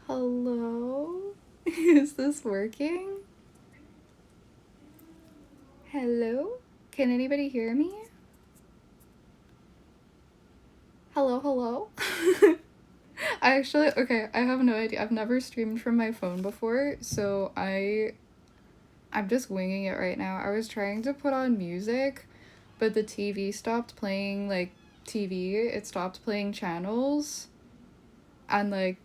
Hello? Is this working? Hello? Can anybody hear me? Hello, hello? Okay, I have no idea. I've never streamed from my phone before, so I'm just winging it right now. I was trying to put on music, but the TV stopped playing, like, TV. It stopped playing channels, and, like,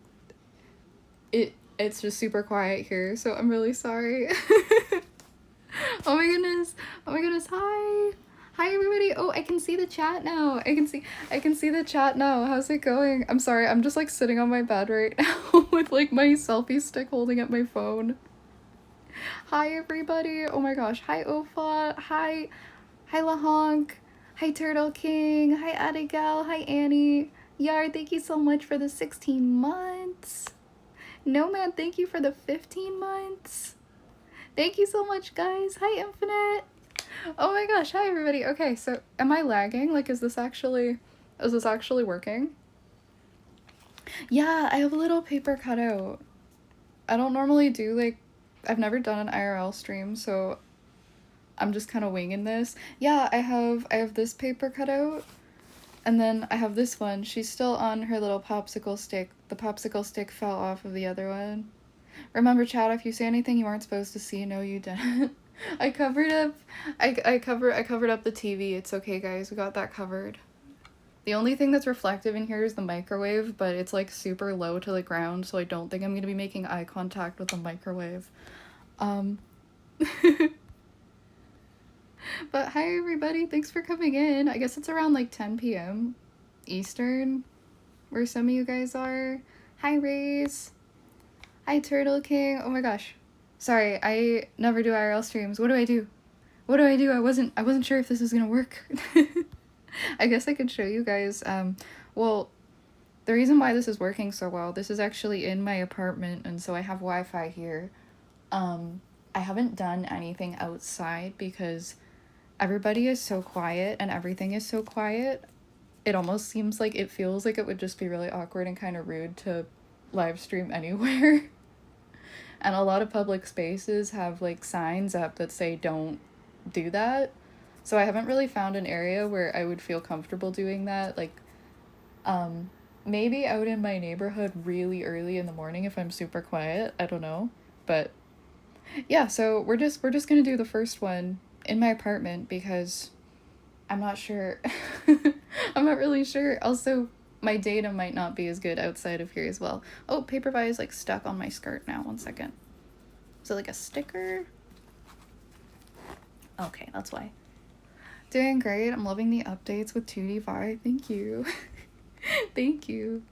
it's just super quiet here, so I'm really sorry. Oh my goodness. Oh my goodness. Hi. Hi everybody. Oh, I can see the chat now. I can see the chat now. How's it going? I'm sorry. I'm just like sitting on my bed right now with like my selfie stick holding up my phone. Hi everybody. Oh my gosh. Hi Ofa. Hi. Hi Lahonk. Hi Turtle King. Hi Adigal. Hi Annie. Yar, thank you so much for the 16 months. No man, thank you for the 15 months. Thank you so much, guys. Hi, Infinite. Oh my gosh, hi everybody. Okay, so am I lagging? Like, is this actually working? Yeah, I have a little paper cutout. I don't normally do, like, I've never done an IRL stream, so I'm just kind of winging this. Yeah, I have this paper cutout, and then I have this one. She's still on her little popsicle stick. The popsicle stick fell off of the other one. Remember, chat, if you say anything you weren't supposed to see, no you didn't. I covered up I covered up the TV. It's okay, guys. We got that covered. The only thing that's reflective in here is the microwave, but it's like super low to the ground, so I don't think I'm going to be making eye contact with the microwave. But hi everybody. Thanks for coming in. I guess it's around like 10 p.m. Eastern where some of you guys are. Hi Rays. Hi Turtle King. Oh my gosh. Sorry, I never do IRL streams. What do I do? What do I do? I wasn't sure if this was gonna work. I guess I could show you guys. Well, the reason why this is working so well, this is actually in my apartment, and so I have Wi-Fi here. I haven't done anything outside because everybody is so quiet and everything is so quiet. It almost seems like it feels like it would just be really awkward and kind of rude to live stream anywhere. And a lot of public spaces have like signs up that say don't do that. So I haven't really found an area where I would feel comfortable doing that. Like, maybe out in my neighborhood really early in the morning if I'm super quiet. I don't know. But yeah, so we're just gonna do the first one in my apartment because I'm not sure. I'm not really sure. Also, my data might not be as good outside of here as well. Oh, Paper Pie is like stuck on my skirt now. 1 second. Is it like a sticker? Okay, that's why. Doing great. I'm loving the updates with 2D Vi. Thank you. Thank you.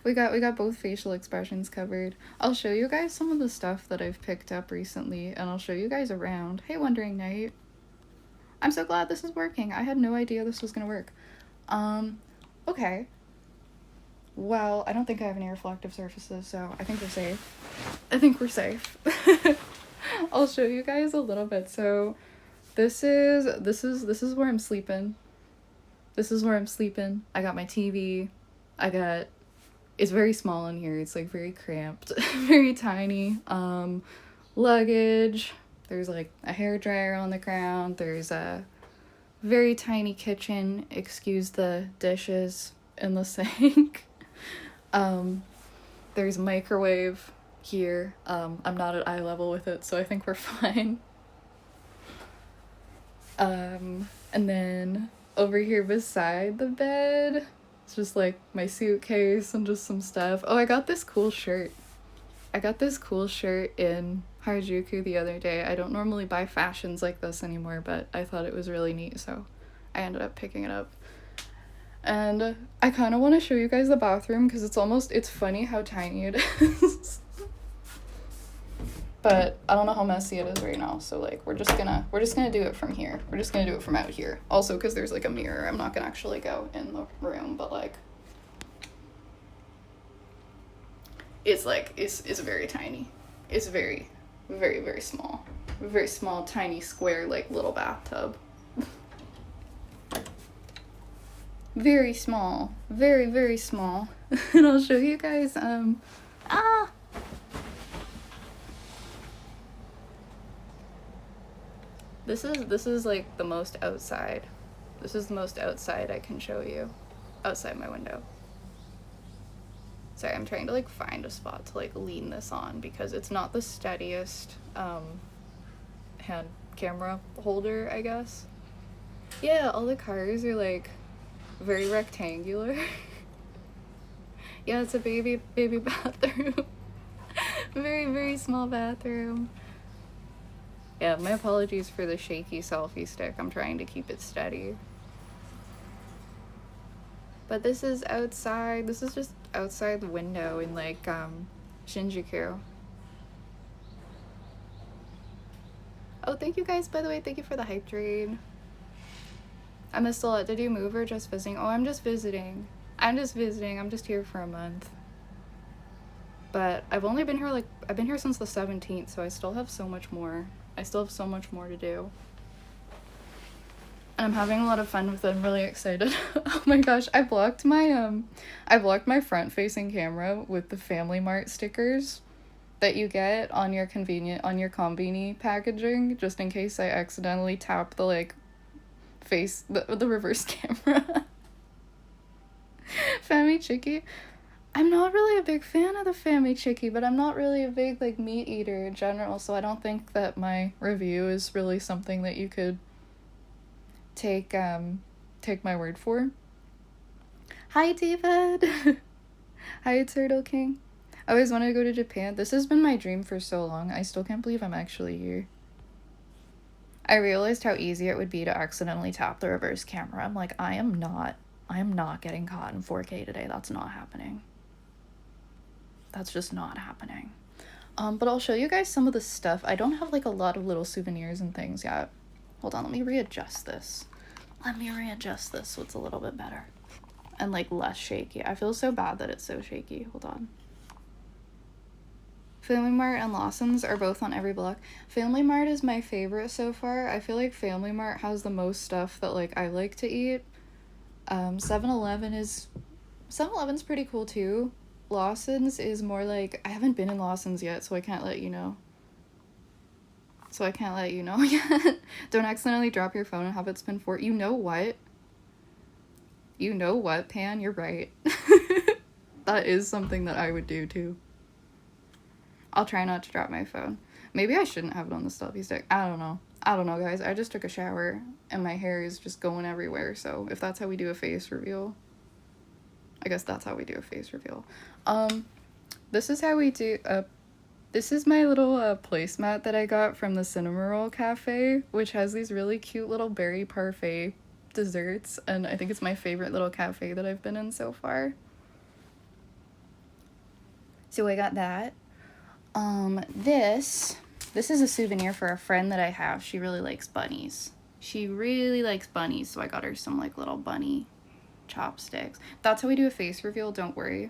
We got both facial expressions covered. I'll show you guys some of the stuff that I've picked up recently, and I'll show you guys around. Hey, Wondering Knight. I'm so glad this is working. I had no idea this was gonna work. Okay. Well, I don't think I have any reflective surfaces, so I think we're safe. I think we're safe. I'll show you guys a little bit. So this is where I'm sleeping. This is where I'm sleeping. I got my TV. It's very small in here. It's like very cramped, very tiny. Luggage. There's like a hairdryer on the ground. There's a very tiny kitchen. Excuse the dishes in the sink. There's a microwave here. I'm not at eye level with it, so I think we're fine. And then over here beside the bed, it's just like my suitcase and just some stuff. Oh, I got this cool shirt. I got this cool shirt in Harajuku the other day. I don't normally buy fashions like this anymore, but I thought it was really neat, so I ended up picking it up. And I kind of want to show you guys the bathroom because it's funny how tiny it is. But I don't know how messy it is right now, so like we're just gonna do it from here. We're just gonna do it from out here. Also, because there's like a mirror, I'm not gonna actually go in the room, but like it's very tiny. It's very, very, very small. Very small, tiny, square, like little bathtub. Very small. Very, very small. And I'll show you guys, This is like the most outside. This is the most outside I can show you. Outside my window. Sorry, I'm trying to like find a spot to like lean this on because it's not the steadiest hand camera holder, I guess. Yeah, all the cars are like very rectangular. Yeah, it's a baby bathroom. Very small bathroom. Yeah, my apologies for the shaky selfie stick. I'm trying to keep it steady. But this is outside. This is just outside the window in like Shinjuku. Oh, thank you guys, by the way. Thank you for the hype train. I missed a lot. Did you move or just visiting? Oh, I'm just visiting. I'm just here for a month. But I've been here since the 17th, so I still have so much more. To do. And I'm having a lot of fun with it. I'm really excited. Oh my gosh, I blocked my front-facing camera with the Family Mart stickers that you get on your Konbini packaging, just in case I accidentally tap the like the reverse camera. Fami Chiki. I'm not really a big fan of the Fami Chiki, but I'm not really a big like meat eater in general, so I don't think that my review is really something that you could take my word for. Hi David. Hi Turtle King. I always wanted to go to Japan. This has been my dream for so long. I still can't believe I'm actually here. I realized how easy it would be to accidentally tap the reverse camera. I'm like, I am not getting caught in 4K today. That's not happening. That's just not happening. But I'll show you guys some of the stuff. I don't have like a lot of little souvenirs and things yet. Hold on, let me readjust this. So it's a little bit better. And like less shaky. I feel so bad that it's so shaky. Hold on. Family Mart and Lawson's are both on every block. Family Mart is my favorite so far. I feel like Family Mart has the most stuff that like I like to eat. 7-Eleven's pretty cool too. Lawson's is more like, I haven't been in Lawson's yet, so I can't let you know. Yet. Don't accidentally drop your phone and have it spin for you. Know what, Pan? You're right. That is something that I would do too. I'll try not to drop my phone. Maybe I shouldn't have it on the selfie stick. I don't know, guys. I just took a shower and my hair is just going everywhere, so if that's how we do a face reveal, I guess that's how we do a face reveal. This is how we do this is my little placemat that I got from the Cinema Roll Cafe, which has these really cute little berry parfait desserts, and I think it's my favorite little cafe that I've been in so far. So I got that. This is a souvenir for a friend that I have. She really likes bunnies. So I got her some like little bunny chopsticks. That's how we do a face reveal, don't worry.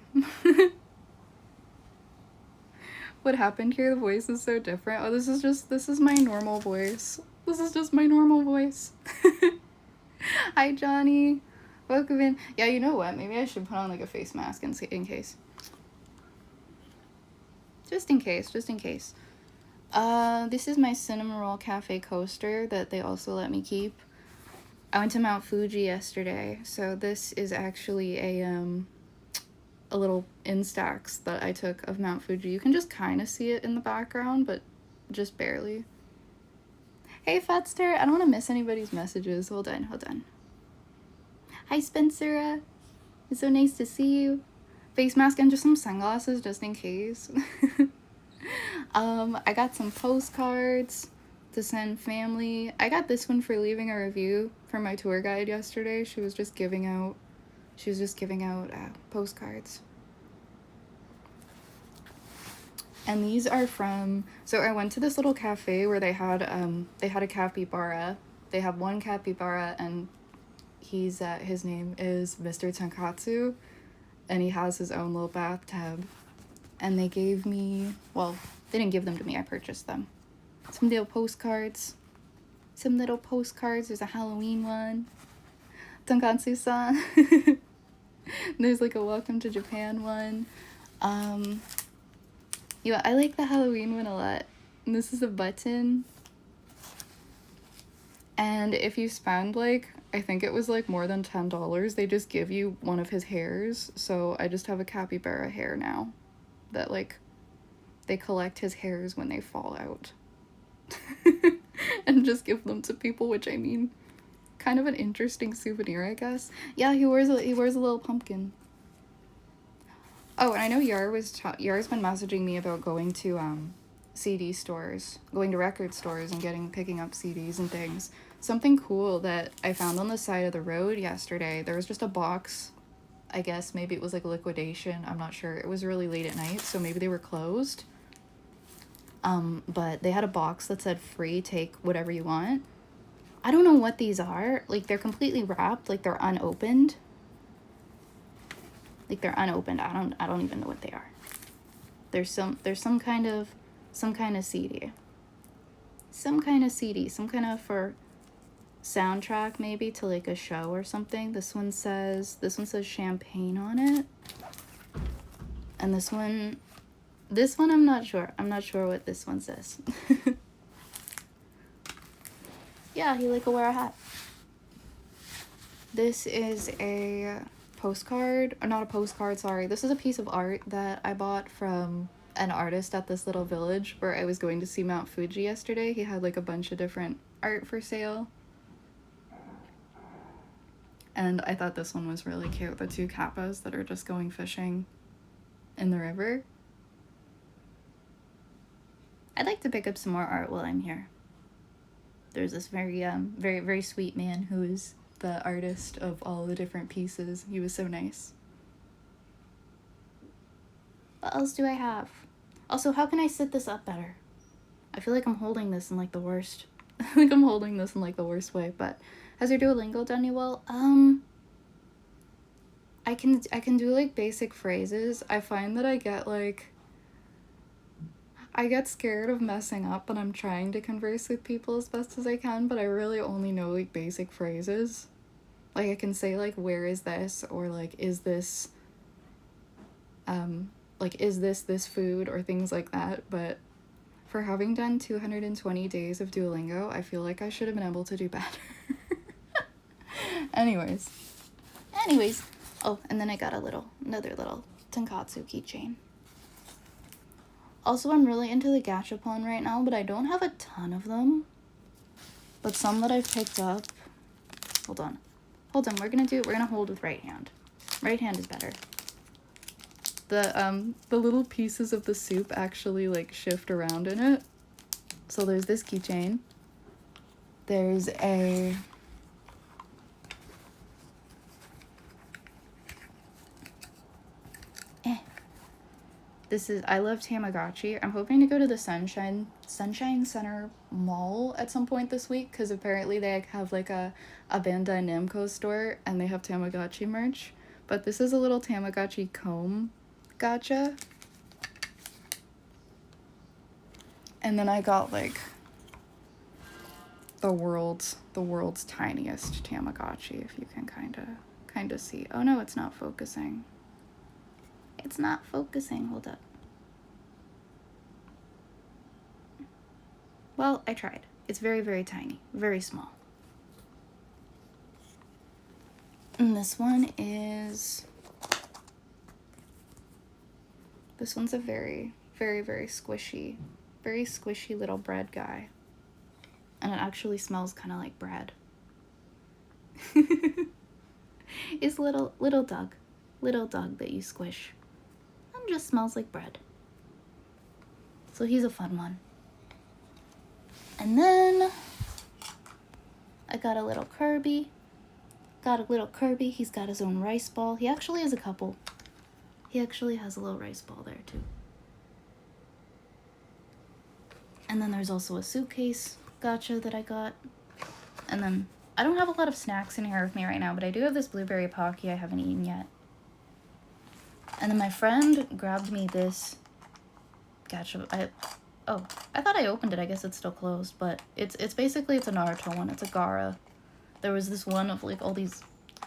What happened here? The voice is so different. Oh, this is my normal voice. Hi Johnny, welcome in. Yeah, you know what, maybe I should put on like a face mask in case. Just in case. This is my Cinema Roll Cafe coaster that they also let me keep. I went to Mount Fuji yesterday, so this is actually a little Instax that I took of Mount Fuji. You can just kind of see it in the background, but just barely. Hey Fatster, I don't want to miss anybody's messages. Hold on. Hi Spencer, it's so nice to see you. Face mask and just some sunglasses just in case. I got some postcards to send family. I got this one for leaving a review for my tour guide yesterday. She was just giving out postcards. And these are from, so I went to this little cafe where they had a capybara. They have one capybara, and his name is Mr. Tonkatsu, and he has his own little bathtub. And they gave me, well, they didn't give them to me, I purchased them. Some little postcards. There's a Halloween one. Tonkatsu-san. There's like a Welcome to Japan one. Yeah, I like the Halloween one a lot. And this is a button. And if you spend like, I think it was like more than $10, they just give you one of his hairs. So I just have a capybara hair now that like they collect his hairs when they fall out and just give them to people, which I mean, kind of an interesting souvenir, I guess. Yeah, he wears a little pumpkin. Oh, and I know Yar's been messaging me about going to CD stores, going to record stores and picking up CDs and things. Something cool that I found on the side of the road yesterday, there was just a box. I guess maybe it was like liquidation, I'm not sure. It was really late at night, so maybe they were closed. But they had a box that said free, take whatever you want. I don't know what these are. Like, they're completely wrapped, like they're unopened. Like they're unopened. I don't even know what they are. There's some kind of CD. Some kind of CD, some kind of for soundtrack maybe to like a show or something. This one says champagne on it. And this one I'm not sure. I'm not sure what this one says. Yeah, he like will wear a hat. This is a postcard, or not a postcard, sorry. This is a piece of art that I bought from an artist at this little village where I was going to see Mount Fuji yesterday. He had like a bunch of different art for sale. And I thought this one was really cute. The two kappas that are just going fishing in the river. I'd like to pick up some more art while I'm here. There's this very, very sweet man who is the artist of all the different pieces. He was so nice. What else do I have? Also, how can I sit this up better? I feel like I'm holding this in like the worst. I think I'm holding this in like the worst way, but has your Duolingo done you well? I can do like basic phrases. I find that I get scared of messing up when I'm trying to converse with people as best as I can, but I really only know like basic phrases. Like I can say like, where is this? Or like, is this this food, or things like that. But for having done 220 days of Duolingo, I feel like I should have been able to do better. Anyways. Oh, and then I got another little Tonkatsu keychain. Also, I'm really into the gachapon right now, but I don't have a ton of them. But some that I've picked up... Hold on. We're gonna hold with right hand. Right hand is better. The little pieces of the soup actually, like, shift around in it. So there's this keychain. There's a... This is, I love Tamagotchi. I'm hoping to go to the Sunshine Center Mall at some point this week, because apparently they have like a Bandai Namco store and they have Tamagotchi merch. But this is a little Tamagotchi comb gacha. And then I got like the world's tiniest Tamagotchi, if you can kind of see. Oh no, it's not focusing. It's not focusing. Hold up. Well, I tried. It's very, very tiny. Very small. And this one's a very, very, very squishy little bread guy. And it actually smells kind of like bread. It's little dog that you squish. Just smells like bread. So he's a fun one. And then I got a little Kirby. He's got his own rice ball. He actually has a couple. He actually has a little rice ball there too. And then there's also a suitcase gacha that I got. And then I don't have a lot of snacks in here with me right now, but I do have this blueberry Pocky I haven't eaten yet. And then my friend grabbed me this gacha. I thought I opened it. I guess it's still closed, but it's basically a Naruto one. It's a Gaara. There was this one of like all these,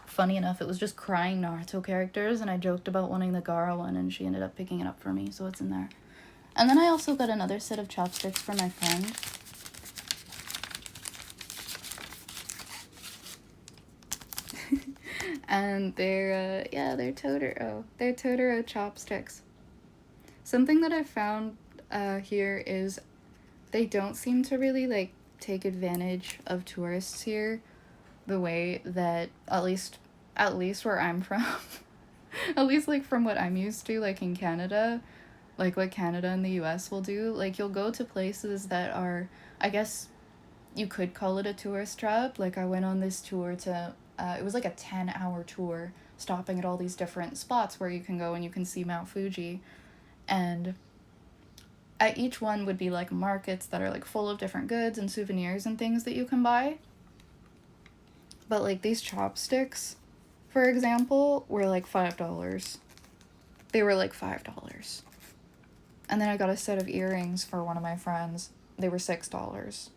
funny enough, it was just crying Naruto characters, and I joked about wanting the Gaara one, and she ended up picking it up for me, so it's in there. And then I also got another set of chopsticks for my friend. And they're Totoro chopsticks. Something that I've found here is they don't seem to really like take advantage of tourists here the way that at least where I'm from at least like from what I'm used to, like in Canada, like what Canada and the US will do. Like you'll go to places that are, I guess you could call it a tourist trap. Like I went on this tour to it was like a 10-hour tour stopping at all these different spots where you can go and you can see Mount Fuji. And at each one would be like markets that are like full of different goods and souvenirs and things that you can buy. But like these chopsticks, for example, were like $5. They were like $5. And then I got a set of earrings for one of my friends. They were $6.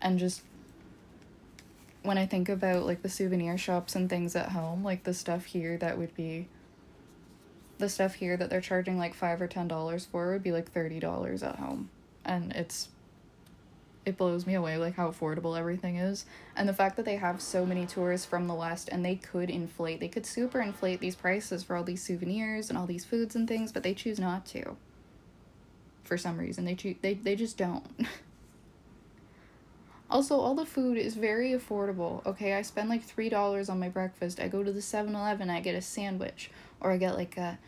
And just when I think about like the souvenir shops and things at home, like the stuff here that they're charging like $5 or $10 for would be like $30 at home. And it blows me away like how affordable everything is. And the fact that they have so many tourists from the West, and they could super inflate these prices for all these souvenirs and all these foods and things, but they choose not to. For some reason, they just don't. Also, all the food is very affordable, okay? I spend like $3 on my breakfast. I go to the 7-Eleven, I get a sandwich, or I get like a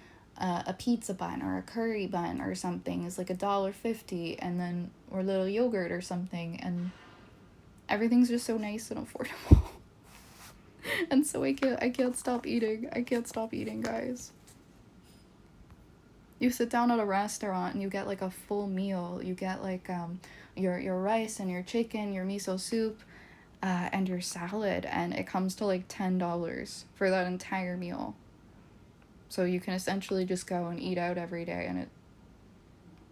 pizza bun or a curry bun or something. It's like $1.50, and then or a little yogurt or something, and everything's just so nice and affordable. And so I can't stop eating. I can't stop eating, guys. You sit down at a restaurant and you get like a full meal. You get like your rice and your chicken, your miso soup, and your salad, and it comes to like $10 for that entire meal. So you can essentially just go and eat out every day, and it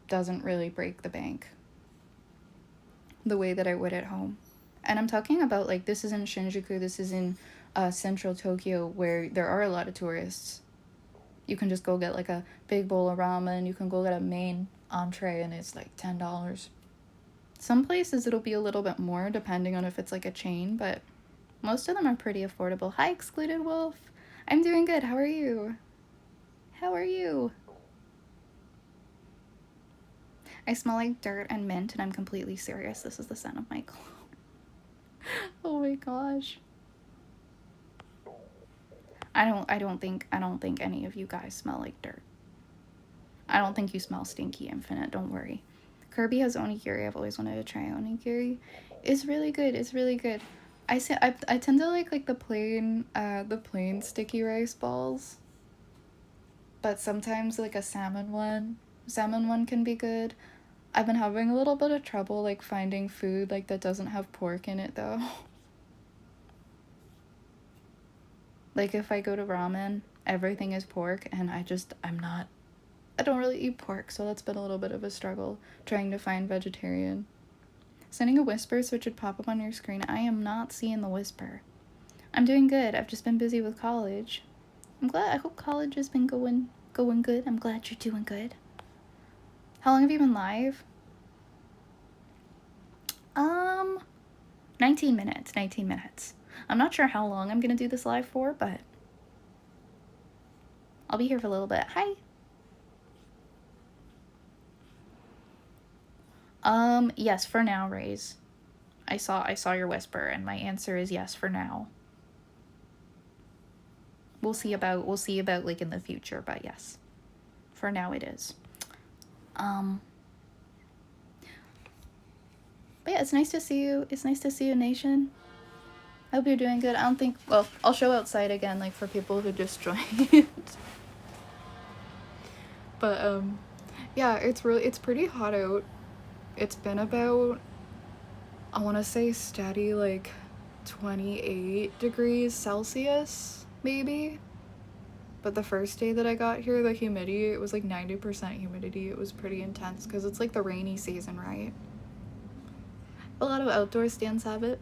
doesn't really break the bank the way that I would at home. And I'm talking about like, this is in Shinjuku, this is in central Tokyo, where there are a lot of tourists. You can just go get like a big bowl of ramen, you can go get a main entree, and it's like $10. Some places it'll be a little bit more depending on if it's like a chain, but most of them are pretty affordable. Hi, Excluded Wolf. I'm doing good. How are you? How are you? I smell like dirt and mint, and I'm completely serious. This is the scent of my cologne. Oh my gosh. I don't think any of you guys smell like dirt. I don't think you smell stinky, Infinite. Don't worry. Kirby has onigiri. I've always wanted to try onigiri. It's really good. It's really good. I tend to like the plain sticky rice balls. But sometimes like a salmon one can be good. I've been having a little bit of trouble like finding food like that doesn't have pork in it though. Like if I go to ramen, everything is pork, and I don't really eat pork, so that's been a little bit of a struggle trying to find vegetarian. Sending a whisper so it should pop up on your screen. I am not seeing the whisper. I'm doing good. I've just been busy with college. I hope college has been going good. I'm glad you're doing good. How long have you been live? 19 minutes. I'm not sure how long I'm gonna do this live for, but I'll be here for a little bit. Hi. Yes, for now, Raze. I saw your whisper, and my answer is yes for now. We'll see about like in the future, but yes. For now it is. But yeah, it's nice to see you. It's nice to see you, Nation. I hope you're doing good. I'll show outside again, like for people who just joined. But yeah, it's pretty hot out. It's been about, I want to say steady like 28 degrees Celsius maybe. But the first day that I got here, the humidity, it was like 90% humidity. It was pretty intense because it's like the rainy season, right? A lot of outdoor stands have it.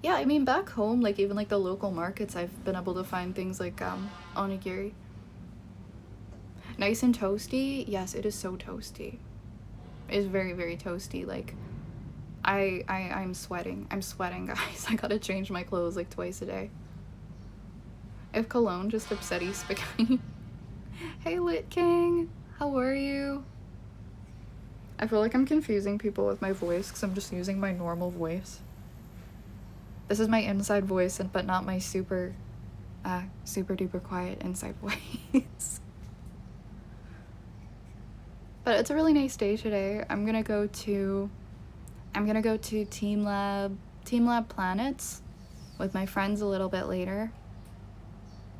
Yeah, I mean back home, like even like the local markets, I've been able to find things like onigiri. Nice and toasty. Yes, it is so toasty. It is very, very toasty. Like I'm sweating. I'm sweating, guys. I gotta change my clothes like twice a day. If Cologne just upsetty spaghetti. Hey Lit King, how are you? I feel like I'm confusing people with my voice because I'm just using my normal voice. This is my inside voice, but not my super duper quiet inside voice. But it's a really nice day today. I'm gonna go to Team Lab Planets with my friends a little bit later.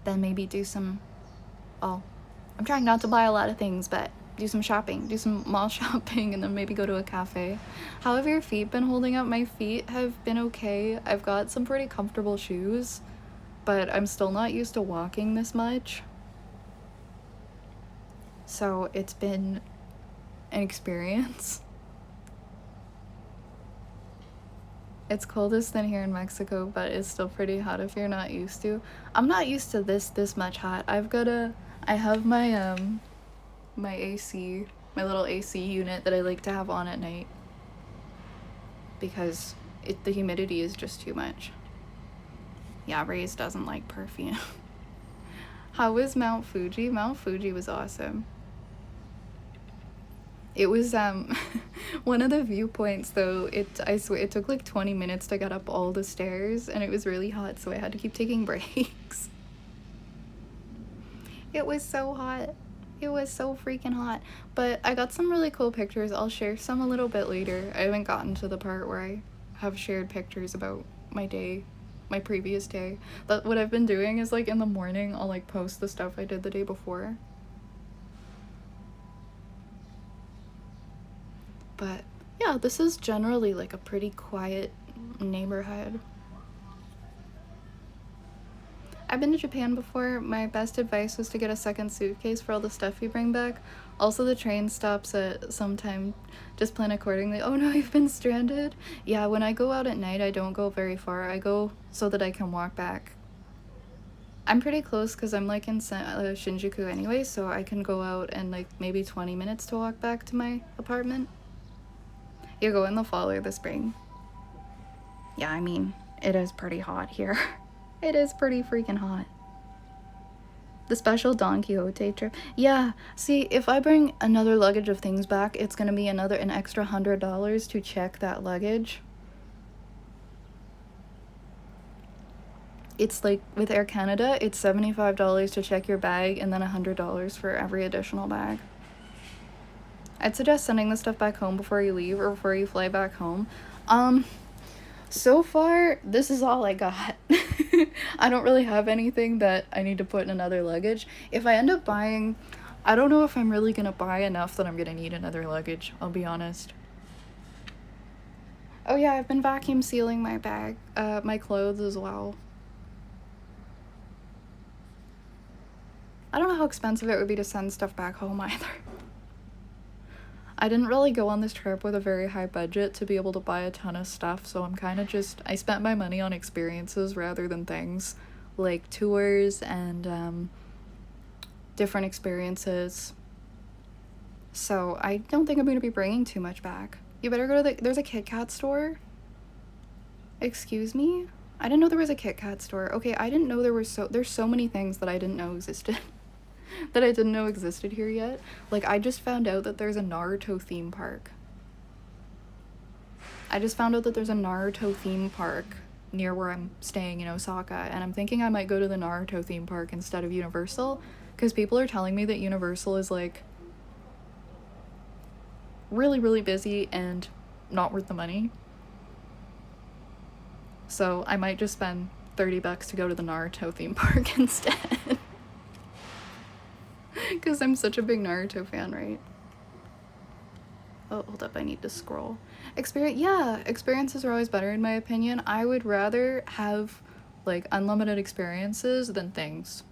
Then maybe do some, I'm trying not to buy a lot of things, but do some shopping, do some mall shopping, and then maybe go to a cafe. How have your feet been holding up? My feet have been okay. I've got some pretty comfortable shoes, but I'm still not used to walking this much. So it's been an experience. It's coldest than here in Mexico, but it's still pretty hot if you're not used to. I'm not used to this much hot. I have my my AC, my little AC unit that I like to have on at night because the humidity is just too much. Yeah, Reyes doesn't like perfume. How was Mount Fuji? Mount Fuji was awesome. It was one of the viewpoints though, I swear it took like 20 minutes to get up all the stairs and it was really hot, so I had to keep taking breaks. It was so hot. It was so freaking hot. But I got some really cool pictures. I'll share some a little bit later. I haven't gotten to the part where I have shared pictures about my day, my previous day. But what I've been doing is like in the morning I'll like post the stuff I did the day before. But yeah, this is generally like a pretty quiet neighborhood. I've been to Japan before. My best advice was to get a second suitcase for all the stuff you bring back. Also, the train stops at some time. Just plan accordingly. Oh no, you've been stranded? Yeah, when I go out at night, I don't go very far. I go so that I can walk back. I'm pretty close because I'm like in Shinjuku anyway, so I can go out and like maybe 20 minutes to walk back to my apartment. You go in the fall or the spring. Yeah, I mean, it is pretty hot here. It is pretty freaking hot. The special Don Quixote trip. Yeah, see, if I bring another luggage of things back, it's gonna be an extra $100 to check that luggage. It's like with Air Canada, it's $75 to check your bag and then $100 for every additional bag. I'd suggest sending the stuff back home before you leave or before you fly back home. So far, this is all I got. I don't really have anything that I need to put in another luggage. If I end up buying, I don't know if I'm really gonna buy enough that I'm gonna need another luggage, I'll be honest. Oh yeah, I've been vacuum sealing my bag, my clothes as well. I don't know how expensive it would be to send stuff back home either. I didn't really go on this trip with a very high budget to be able to buy a ton of stuff, so I'm kind of I spent my money on experiences rather than things like tours and different experiences. So I don't think I'm going to be bringing too much back. You better go to there's a Kit Kat store? Excuse me? I didn't know there was a Kit Kat store. Okay, I didn't know there's so many things that I didn't know existed. That I didn't know existed here yet. Like, I just found out that there's a Naruto theme park. Near where I'm staying in Osaka, and I'm thinking I might go to the Naruto theme park instead of Universal, because people are telling me that Universal is, like, really, really busy and not worth the money. So I might just spend $30 to go to the Naruto theme park instead. Because I'm such a big Naruto fan, right? Oh, hold up, I need to scroll. Experiences are always better in my opinion. I would rather have, like, unlimited experiences than things.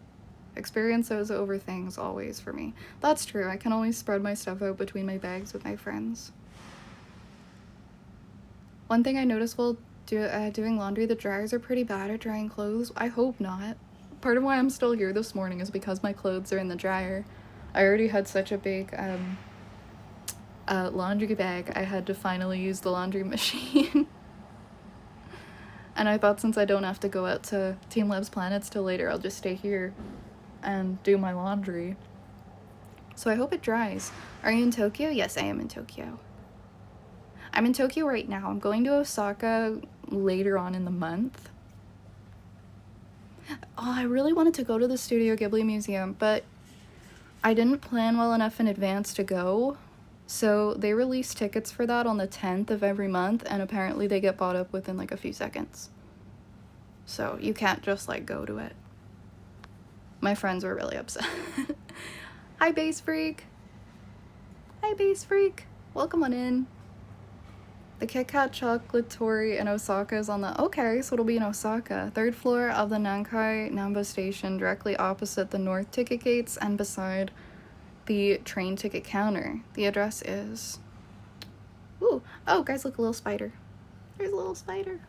Experiences over things always for me. That's true, I can always spread my stuff out between my bags with my friends. One thing I noticed while doing laundry, the dryers are pretty bad at drying clothes. I hope not. Part of why I'm still here this morning is because my clothes are in the dryer. I already had such a big laundry bag. I had to finally use the laundry machine. And I thought since I don't have to go out to Team Labs Planets till later, I'll just stay here and do my laundry. So I hope it dries. Are you in Tokyo? Yes, I am in Tokyo. I'm in Tokyo right now. I'm going to Osaka later on in the month. Oh, I really wanted to go to the Studio Ghibli Museum, but I didn't plan well enough in advance to go. So they release tickets for that on the 10th of every month, and apparently they get bought up within like a few seconds. So you can't just like go to it. My friends were really upset. Hi, Base Freak. Hi, Base Freak. Welcome on in. The Kit Kat Chocolatory in Osaka is on the... Okay, so it'll be in Osaka. 3rd floor of the Nankai Namba Station, directly opposite the north ticket gates and beside the train ticket counter. The address is... Ooh. Oh, guys, look, a little spider. There's a little spider.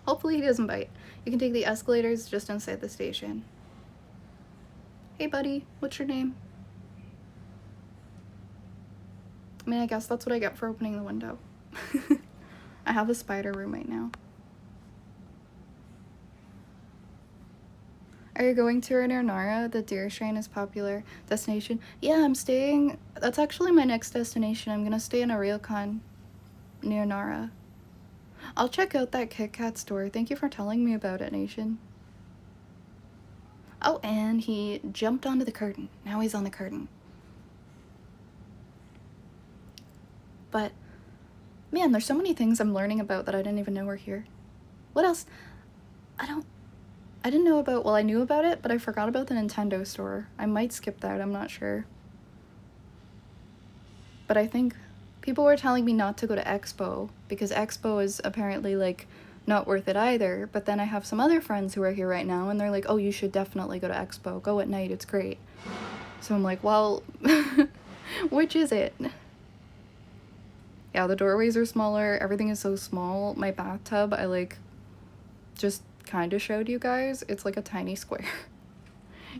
Hopefully he doesn't bite. You can take the escalators just inside the station. Hey, buddy. What's your name? I mean, I guess that's what I get for opening the window. I have a spider room right now. Are you going to near Nara? The deer shrine is popular destination. Yeah, I'm staying... That's actually my next destination. I'm gonna stay in a ryokan near Nara. I'll check out that Kit Kat store. Thank you for telling me about it, Nation. Oh, and he jumped onto the curtain. Now he's on the curtain. But, man, there's so many things I'm learning about that I didn't even know were here. What else? I didn't know about, well, I knew about it, but I forgot about the Nintendo store. I might skip that, I'm not sure. But I think people were telling me not to go to Expo, because Expo is apparently, like, not worth it either. But then I have some other friends who are here right now, and they're like, oh, you should definitely go to Expo. Go at night, it's great. So I'm like, well, which is it? Yeah, the doorways are smaller. Everything is so small. My bathtub, I like just kind of showed you guys. It's like a tiny square.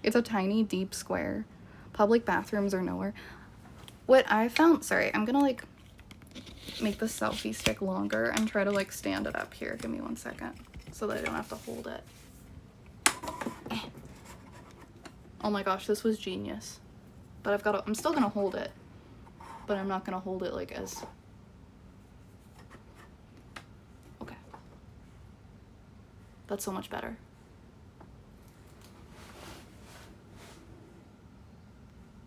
It's a tiny deep square. Public bathrooms are nowhere. What I found, sorry, I'm gonna like make the selfie stick longer and try to like stand it up here. Give me 1 second so that I don't have to hold it. Oh my gosh, this was genius. But I'm still gonna hold it, but I'm not gonna hold it like as... Okay. That's so much better.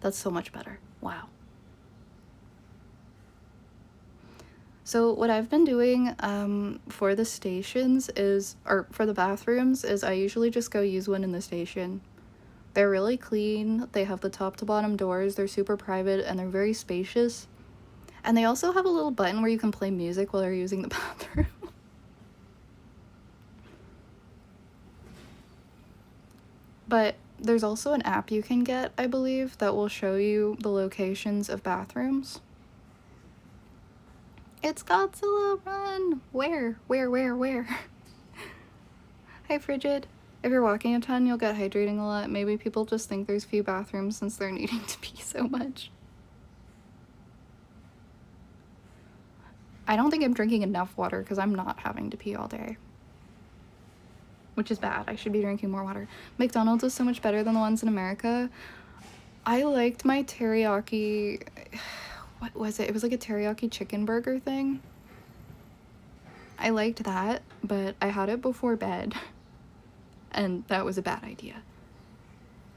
That's so much better. Wow. So what I've been doing for the stations is, or for the bathrooms, is I usually just go use one in the station. They're really clean, they have the top to bottom doors, they're super private, and they're very spacious. And they also have a little button where you can play music while you're using the bathroom. But there's also an app you can get, I believe, that will show you the locations of bathrooms. It's Godzilla, run! Where? Hi, Frigid. If you're walking a ton, you'll get hydrating a lot. Maybe people just think there's few bathrooms since they're needing to pee so much. I don't think I'm drinking enough water because I'm not having to pee all day. Which is bad. I should be drinking more water. McDonald's is so much better than the ones in America. I liked my teriyaki... What was it? It was like a teriyaki chicken burger thing. I liked that, but I had it before bed. And that was a bad idea.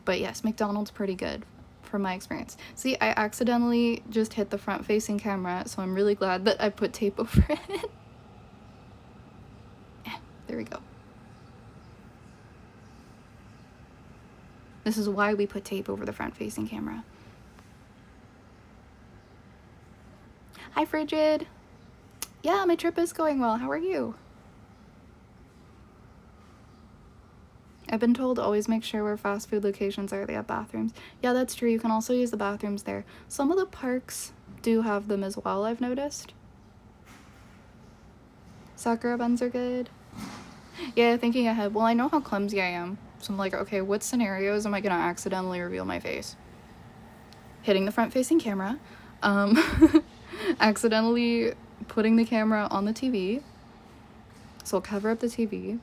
But yes, McDonald's pretty good from my experience. See, I accidentally just hit the front-facing camera, so I'm really glad that I put tape over it. There we go. This is why we put tape over the front-facing camera. Hi, Frigid. Yeah, my trip is going well. How are you? I've been told always make sure where fast food locations are, they have bathrooms. Yeah, that's true. You can also use the bathrooms there. Some of the parks do have them as well, I've noticed. Sakura buns are good. Yeah, thinking ahead. Well, I know how clumsy I am. So I'm like, okay, what scenarios am I gonna accidentally reveal my face? Hitting the front-facing camera. accidentally putting the camera on the TV. So I'll cover up the TV.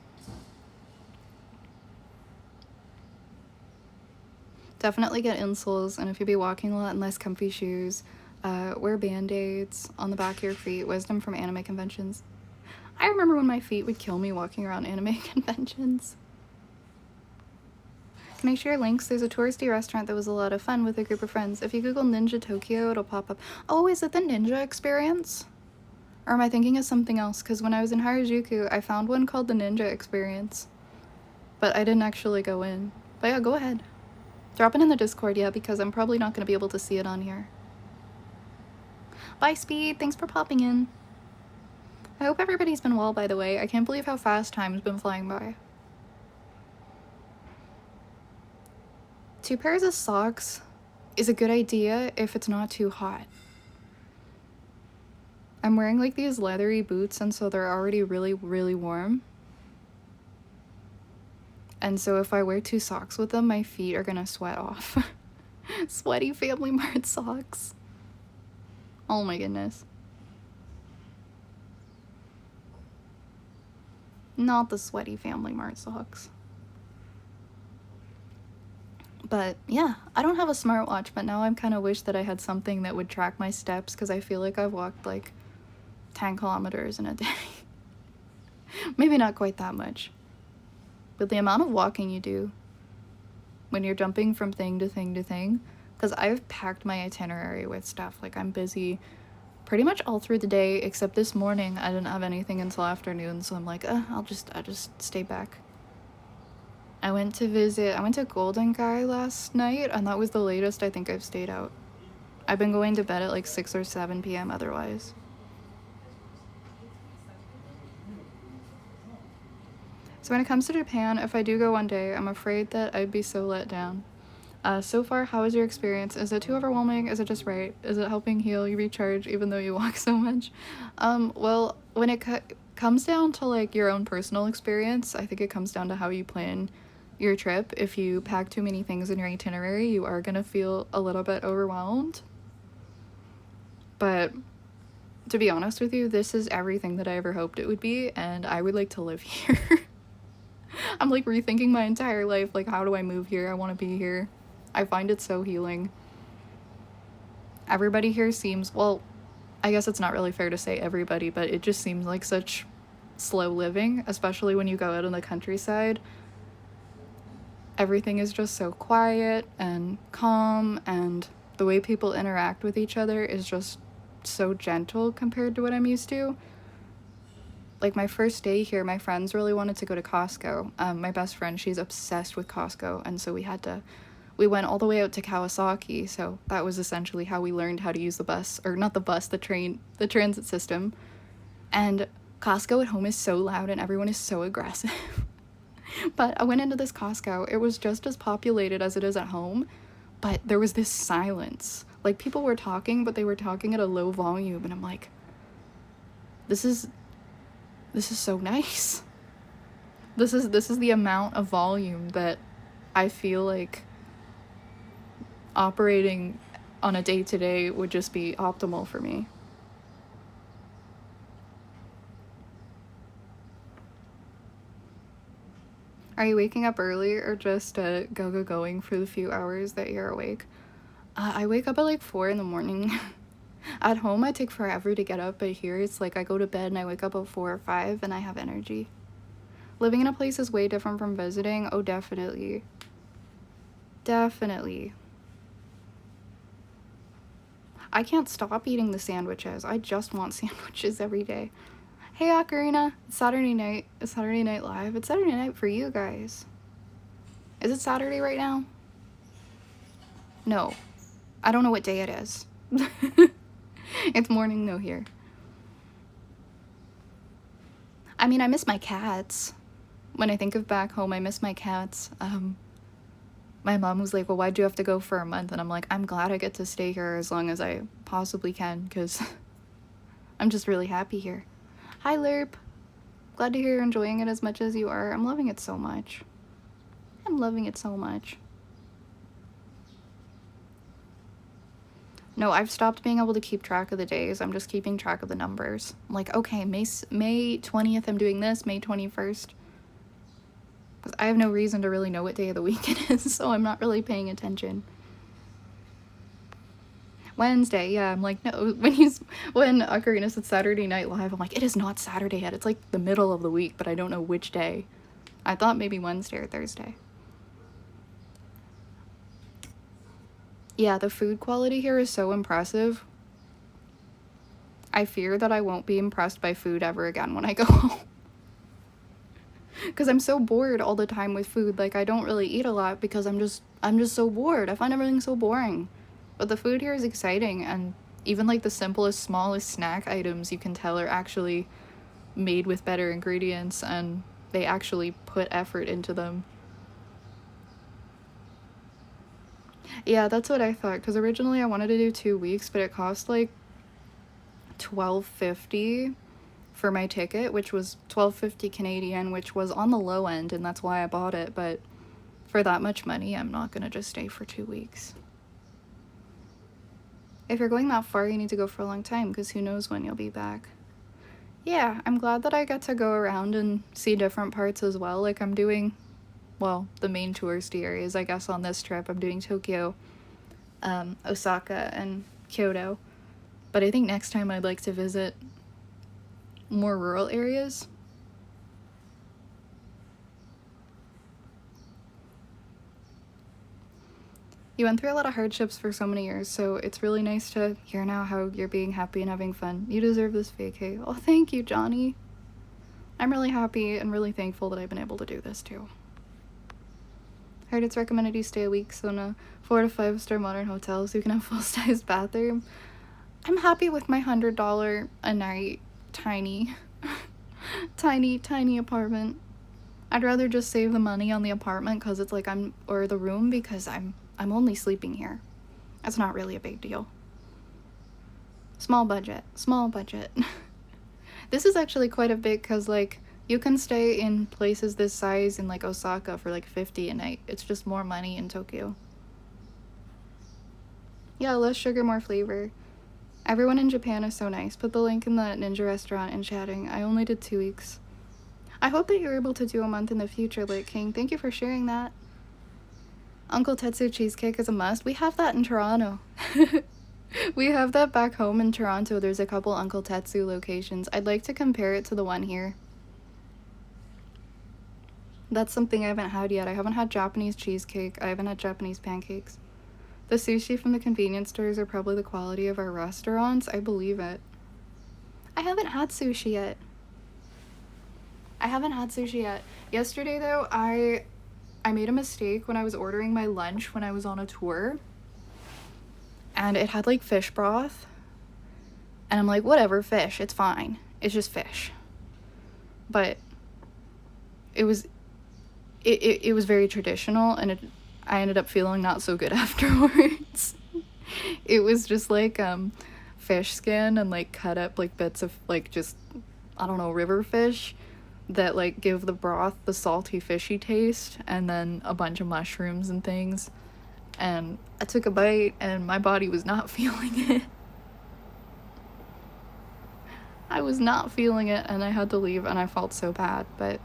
Definitely get insoles, and if you be walking a lot in less comfy shoes, wear band-aids on the back of your feet. Wisdom from anime conventions. I remember when my feet would kill me walking around anime conventions. Can I share links? There's a touristy restaurant that was a lot of fun with a group of friends. If you Google Ninja Tokyo, it'll pop up. Oh, is it the Ninja Experience? Or am I thinking of something else? Because when I was in Harajuku, I found one called the Ninja Experience. But I didn't actually go in. But yeah, go ahead. Drop it in the Discord, yeah, because I'm probably not going to be able to see it on here. Bye, Speed. Thanks for popping in. I hope everybody's been well, by the way. I can't believe how fast time's been flying by. 2 pairs of socks is a good idea if it's not too hot. I'm wearing like these leathery boots, and so they're already really, really warm. And so if I wear 2 socks with them, my feet are gonna sweat off. Sweaty Family Mart socks. Oh my goodness. Not the sweaty Family Mart socks. But yeah, I don't have a smartwatch, but now I'm kind of wish that I had something that would track my steps, because I feel like I've walked like 10 kilometers in a day. Maybe not quite that much. But the amount of walking you do when you're jumping from thing to thing to thing, because I've packed my itinerary with stuff. Like, I'm busy pretty much all through the day, except this morning I didn't have anything until afternoon, so I'm like, I'll just stay back. I went to Golden Guy last night, and that was the latest I think I've stayed out. I've been going to bed at like 6 or 7 p.m. otherwise. So when it comes to Japan, if I do go one day, I'm afraid that I'd be so let down. So far, how was your experience? Is it too overwhelming? Is it just right? Is it helping heal you recharge even though you walk so much? Well, when it comes down to like your own personal experience, I think it comes down to how you plan your trip. If you pack too many things in your itinerary, you are gonna feel a little bit overwhelmed. But to be honest with you, this is everything that I ever hoped it would be, and I would like to live here. I'm like rethinking my entire life, like, how do I move here? I want to be here. I find it so healing. Everybody here seems, well, I guess it's not really fair to say everybody, but it just seems like such slow living, especially when you go out in the countryside. Everything is just so quiet and calm, and the way people interact with each other is just so gentle compared to what I'm used to. Like, my first day here, my friends really wanted to go to Costco. My best friend, she's obsessed with Costco, and so we went all the way out to Kawasaki, so that was essentially how we learned how to use the bus, or not the bus, the transit system. And Costco at home is so loud and everyone is so aggressive. But I went into this Costco, it was just as populated as it is at home, but there was this silence. Like, people were talking, but they were talking at a low volume, and I'm like, this is so nice. This is the amount of volume that I feel like operating on a day-to-day would just be optimal for me. Are you waking up early or just going for the few hours that you're awake? I wake up at like 4 in the morning. At home, I take forever to get up, but here it's like I go to bed and I wake up at 4 or 5 and I have energy. Living in a place is way different from visiting. Oh, definitely. Definitely. I can't stop eating the sandwiches. I just want sandwiches every day. Hey, Ocarina. It's Saturday night. It's Saturday Night Live. It's Saturday night for you guys. Is it Saturday right now? No. I don't know what day it is. It's morning though here. I mean, I miss my cats. When I think of back home, I miss my cats. My mom was like, well, why'd you have to go for a month? And I'm like, I'm glad I get to stay here as long as I possibly can, because I'm just really happy here. Hi, Lerp. Glad to hear you're enjoying it as much as you are. I'm loving it so much. I'm loving it so much. No, I've stopped being able to keep track of the days. I'm just keeping track of the numbers. I'm like, okay, May 20th, I'm doing this, May 21st. Because I have no reason to really know what day of the week it is, so I'm not really paying attention. Wednesday, yeah, I'm like, no, when Ocarina said Saturday Night Live, I'm like, it is not Saturday yet. It's like the middle of the week, but I don't know which day. I thought maybe Wednesday or Thursday. Yeah, the food quality here is so impressive. I fear that I won't be impressed by food ever again when I go home. Because I'm so bored all the time with food. Like, I don't really eat a lot because I'm just so bored. I find everything so boring. But the food here is exciting, and even like the simplest, smallest snack items you can tell are actually made with better ingredients, and they actually put effort into them. Yeah, that's what I thought, because originally I wanted to do 2 weeks, but it cost like $12.50 for my ticket, which was $12.50 Canadian, which was on the low end, and that's why I bought it. But for that much money, I'm not gonna just stay for 2 weeks. If you're going that far, you need to go for a long time, because who knows when you'll be back. Yeah, I'm glad that I get to go around and see different parts as well. Like, I'm doing, well, the main touristy areas, I guess, on this trip. I'm doing Tokyo, Osaka, and Kyoto. But I think next time I'd like to visit more rural areas. You went through a lot of hardships for so many years, so it's really nice to hear now how you're being happy and having fun. You deserve this vacay. Oh, thank you, Johnny. I'm really happy and really thankful that I've been able to do this too. Heard it's recommended you stay a week, so in a 4 to 5 star modern hotel so you can have full-size bathroom. I'm happy with my $100 a night tiny apartment. I'd rather just save the money on the apartment because it's like or the room, because I'm only sleeping here. That's not really a big deal. Small budget. This is actually quite a bit, because like you can stay in places this size in like Osaka for like $50 a night. It's just more money in Tokyo. Yeah, less sugar, more flavor. Everyone in Japan is so nice. Put the link in the ninja restaurant in chatting. I only did 2 weeks. I hope that you're able to do a month in the future, Lit King. Thank you for sharing that. Uncle Tetsu cheesecake is a must. We have that in Toronto. We have that back home in Toronto. There's a couple Uncle Tetsu locations. I'd like to compare it to the one here. That's something I haven't had yet. I haven't had Japanese cheesecake. I haven't had Japanese pancakes. The sushi from the convenience stores are probably the quality of our restaurants. I believe it. I haven't had sushi yet. Yesterday, though, I made a mistake when I was ordering my lunch when I was on a tour. And it had, like, fish broth. And I'm like, whatever, fish. It's fine. It's just fish. But it was very traditional, and I ended up feeling not so good afterwards. It was just like fish skin and like cut up like bits of like just, I don't know, river fish that like give the broth the salty fishy taste, and then a bunch of mushrooms and things. And I took a bite and my body was not feeling it. I was not feeling it, and I had to leave, and I felt so bad. But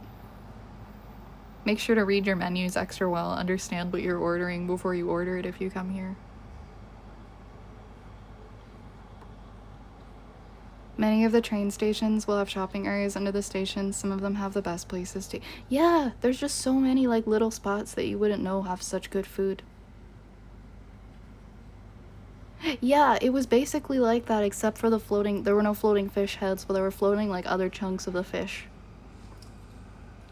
make sure to read your menus extra well, understand what you're ordering before you order it if you come here. Many of the train stations will have shopping areas under the stations. Some of them have the best places to... Yeah, there's just so many like little spots that you wouldn't know have such good food. Yeah, it was basically like that, except for the floating... There were no floating fish heads, but there were floating like other chunks of the fish.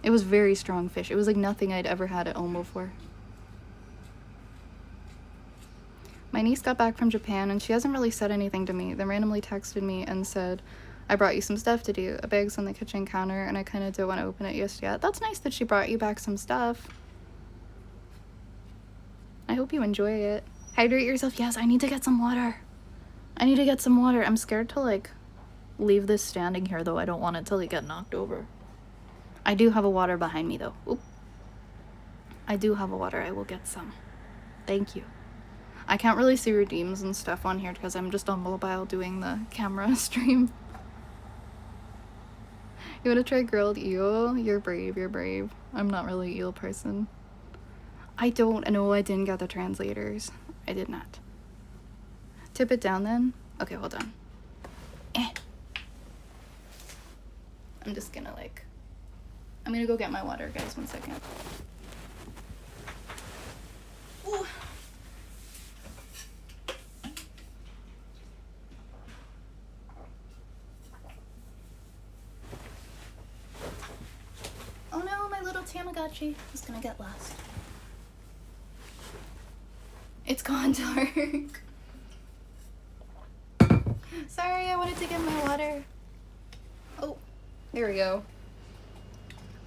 It was very strong fish. It was like nothing I'd ever had at home before. My niece got back from Japan, and she hasn't really said anything to me. Then randomly texted me and said, I brought you some stuff to do. A bag's on the kitchen counter, and I kind of don't want to open it just yet. That's nice that she brought you back some stuff. I hope you enjoy it. Hydrate yourself. Yes, I need to get some water. I'm scared to, like, leave this standing here, though. I don't want it to, like, get knocked over. I do have a water behind me, though. Oop. I do have a water. I will get some. Thank you. I can't really see redeems and stuff on here because I'm just on mobile doing the camera stream. You want to try grilled eel? You're brave, you're brave. I'm not really an eel person. I don't know, I didn't get the translators. I did not. Tip it down then? Okay, hold on. I'm just gonna like... I'm gonna go get my water, guys, 1 second. Ooh. Oh no, my little Tamagotchi is gonna get lost. It's gone dark. Sorry, I wanted to get my water. Oh, there we go.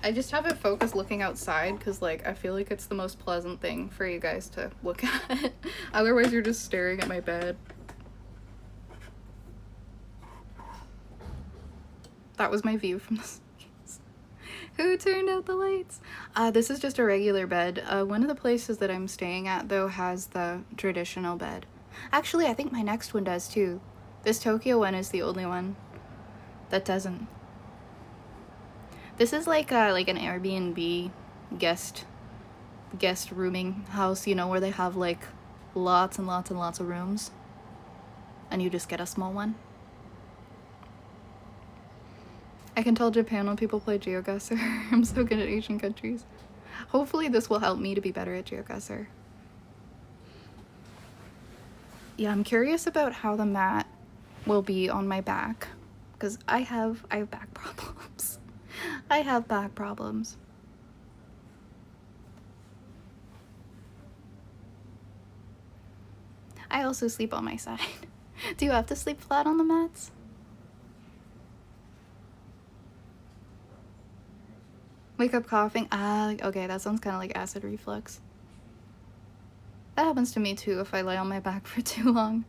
I just have it focused looking outside because, like, I feel like it's the most pleasant thing for you guys to look at. Otherwise, you're just staring at my bed. That was my view from the staircase. Who turned out the lights? This is just a regular bed. One of the places that I'm staying at, though, has the traditional bed. Actually, I think my next one does, too. This Tokyo one is the only one that doesn't. This is like an Airbnb guest rooming house, you know, where they have like lots and lots and lots of rooms and you just get a small one. I can tell Japan when people play GeoGuessr. I'm so good at Asian countries. Hopefully this will help me to be better at GeoGuessr. Yeah, I'm curious about how the mat will be on my back because I have back problems. I have back problems. I also sleep on my side. Do you have to sleep flat on the mats? Wake up coughing? Okay, that sounds kind of like acid reflux. That happens to me too if I lay on my back for too long.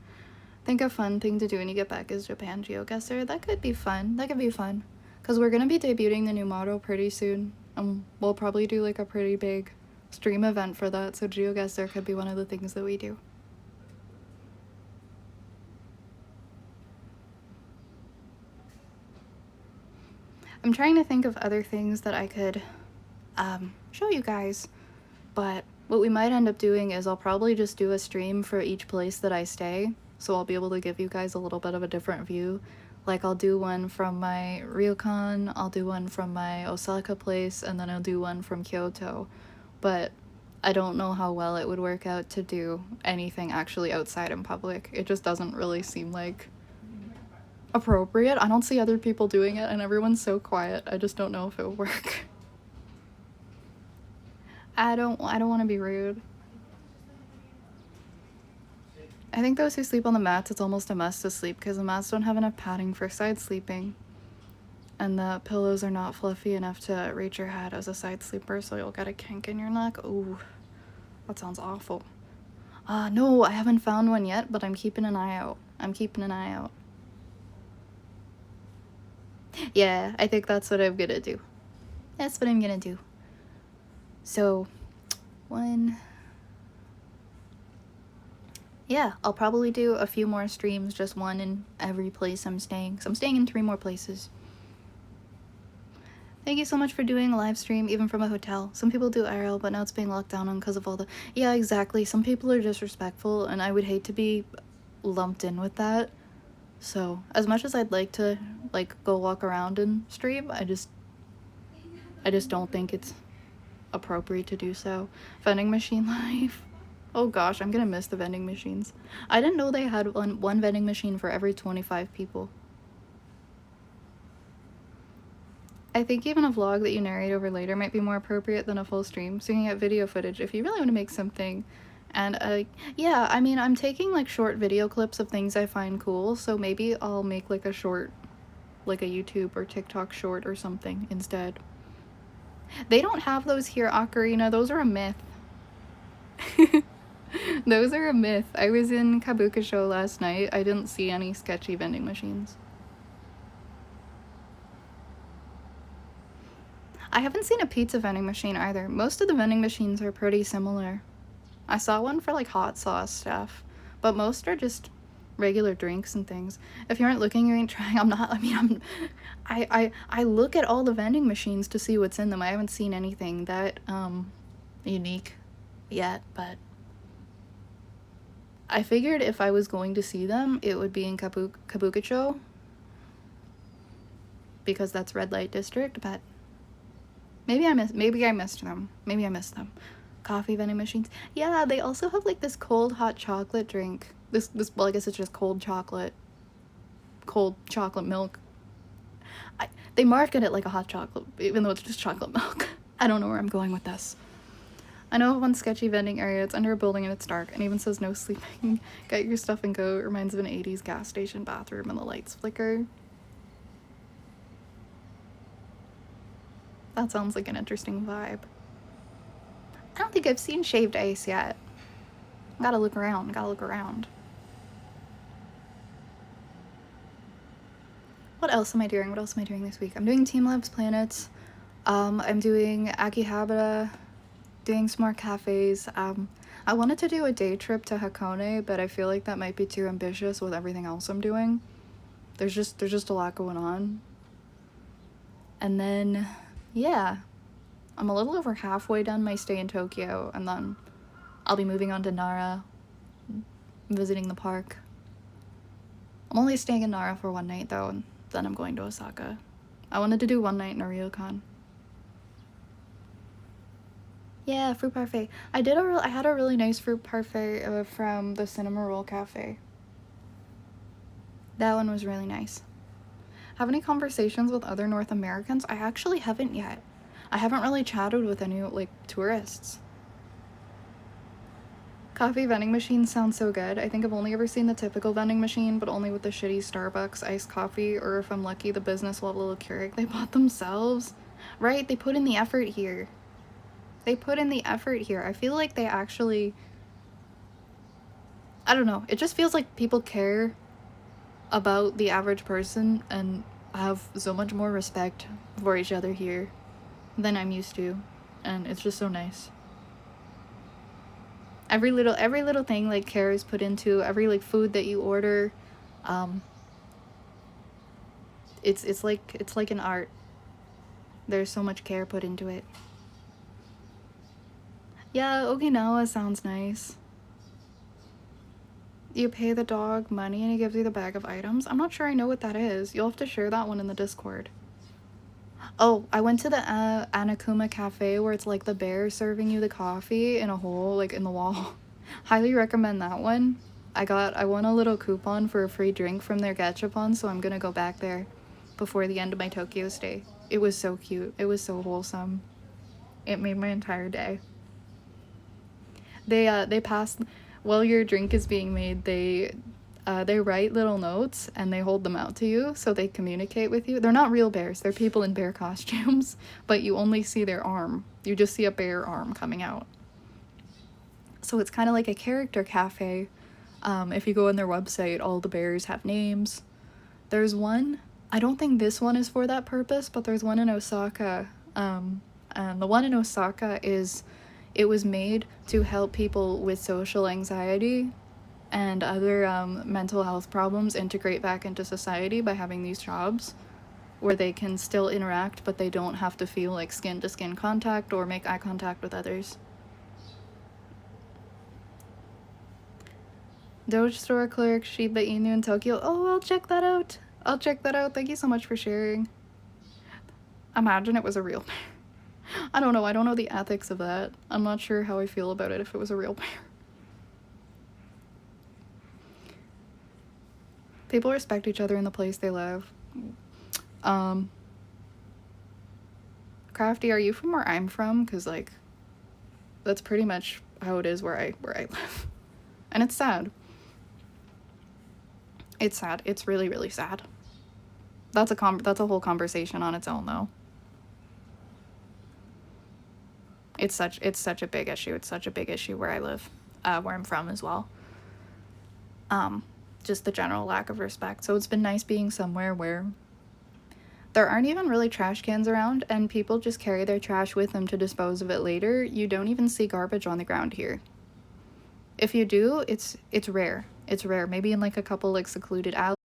I think a fun thing to do when you get back is Japan GeoGuessr. That could be fun. That could be fun. Because we're going to be debuting the new model pretty soon. We'll probably do like a pretty big stream event for that, so GeoGuessr could be one of the things that we do. I'm trying to think of other things that I could show you guys, but what we might end up doing is I'll probably just do a stream for each place that I stay, so I'll be able to give you guys a little bit of a different view. Like, I'll do one from my ryokan, I'll do one from my Osaka place, and then I'll do one from Kyoto. But I don't know how well it would work out to do anything actually outside in public. It just doesn't really seem like appropriate. I don't see other people doing it, and everyone's so quiet. I just don't know if it would work. I don't want to be rude. I think those who sleep on the mats, it's almost a must to sleep because the mats don't have enough padding for side sleeping. And the pillows are not fluffy enough to reach your head as a side sleeper, so you'll get a kink in your neck. Ooh, that sounds awful. No, I haven't found one yet, but I'm keeping an eye out. Yeah, I think that's what I'm gonna do. That's what I'm gonna do. So, yeah, I'll probably do a few more streams, just one in every place I'm staying. So I'm staying in 3 more places. Thank you so much for doing a live stream, even from a hotel. Some people do IRL, but now it's being locked down on because of all the... Yeah, exactly. Some people are disrespectful, and I would hate to be lumped in with that. So, as much as I'd like to, like, go walk around and stream, I just don't think it's appropriate to do so. Vending machine life. Oh gosh, I'm gonna miss the vending machines. I didn't know they had one vending machine for every 25 people. I think even a vlog that you narrate over later might be more appropriate than a full stream, so you can get video footage if you really want to make something. And yeah, I mean, I'm taking like short video clips of things I find cool, so maybe I'll make like a short, like a YouTube or TikTok short or something instead. They don't have those here, Ocarina. Those are a myth. Those are a myth. I was in Kabukicho last night. I didn't see any sketchy vending machines. I haven't seen a pizza vending machine either. Most of the vending machines are pretty similar. I saw one for like hot sauce stuff, but most are just regular drinks and things. If you aren't looking, you ain't trying. I'm not. I mean, I look at all the vending machines to see what's in them. I haven't seen anything that unique yet, but I figured if I was going to see them, it would be in Kabukicho, because that's red light district. But maybe I missed them. Maybe I missed them. Coffee vending machines. Yeah, they also have like this cold hot chocolate drink. This well, I guess it's just cold chocolate milk. They market it like a hot chocolate, even though it's just chocolate milk. I don't know where I'm going with this. I know of one sketchy vending area. It's under a building and it's dark, and even says no sleeping. Get your stuff and go. It reminds of an 80s gas station bathroom and the lights flicker. That sounds like an interesting vibe. I don't think I've seen shaved ice yet. Gotta look around. What else am I doing this week? I'm doing Teamlabs Planets. I'm doing Akihabara, doing some more cafes. I wanted to do a day trip to Hakone, but I feel like that might be too ambitious with everything else I'm doing. There's just a lot going on. And then, yeah, I'm a little over halfway done my stay in Tokyo, and then I'll be moving on to Nara, visiting the park. I'm only staying in Nara for one night though, and then I'm going to Osaka. I wanted to do one night in a ryokan. Yeah, fruit parfait. I had a really nice fruit parfait from the Cinema Roll Cafe. That one was really nice. Have any conversations with other North Americans? I actually haven't yet. I haven't really chatted with any like tourists. Coffee vending machines sound so good. I think I've only ever seen the typical vending machine, but only with the shitty Starbucks iced coffee, or if I'm lucky, the business level of Keurig they bought themselves. Right? They put in the effort here. I feel like they actually... I don't know. It just feels like people care about the average person and have so much more respect for each other here than I'm used to. And it's just so nice. Every little thing like care is put into every like food that you order. It's like an art. There's so much care put into it. Yeah, Okinawa sounds nice. You pay the dog money and he gives you the bag of items. I'm not sure I know what that is. You'll have to share that one in the Discord. Oh, I went to the Anakuma Cafe where it's like the bear serving you the coffee in a hole, like in the wall. Highly recommend that one. I won a little coupon for a free drink from their gachapon, so I'm gonna go back there before the end of my Tokyo stay. It was so cute. It was so wholesome. It made my entire day. They pass while your drink is being made. They write little notes and they hold them out to you so they communicate with you. They're not real bears. They're people in bear costumes, but you only see their arm. You just see a bear arm coming out. So it's kind of like a character cafe. If you go on their website, all the bears have names. There's one, I don't think this one is for that purpose, but there's one in Osaka. And the one in Osaka it was made to help people with social anxiety and other mental health problems integrate back into society by having these jobs where they can still interact, but they don't have to feel like skin-to-skin contact or make eye contact with others. Doge store clerk, Shiba Inu in Tokyo. Oh, I'll check that out. Thank you so much for sharing. Imagine it was a real bear. I don't know. I don't know the ethics of that. I'm not sure how I feel about it if it was a real bear. People respect each other in the place they live. Crafty, are you from where I'm from? Because, like, that's pretty much how it is where I live. And it's sad. It's sad. It's really, really sad. That's a whole conversation on its own, though. It's such a big issue. It's such a big issue where I live, where I'm from as well. Just the general lack of respect. So it's been nice being somewhere where there aren't even really trash cans around and people just carry their trash with them to dispose of it later. You don't even see garbage on the ground here. If you do, it's rare. It's rare. Maybe in like a couple like secluded alleys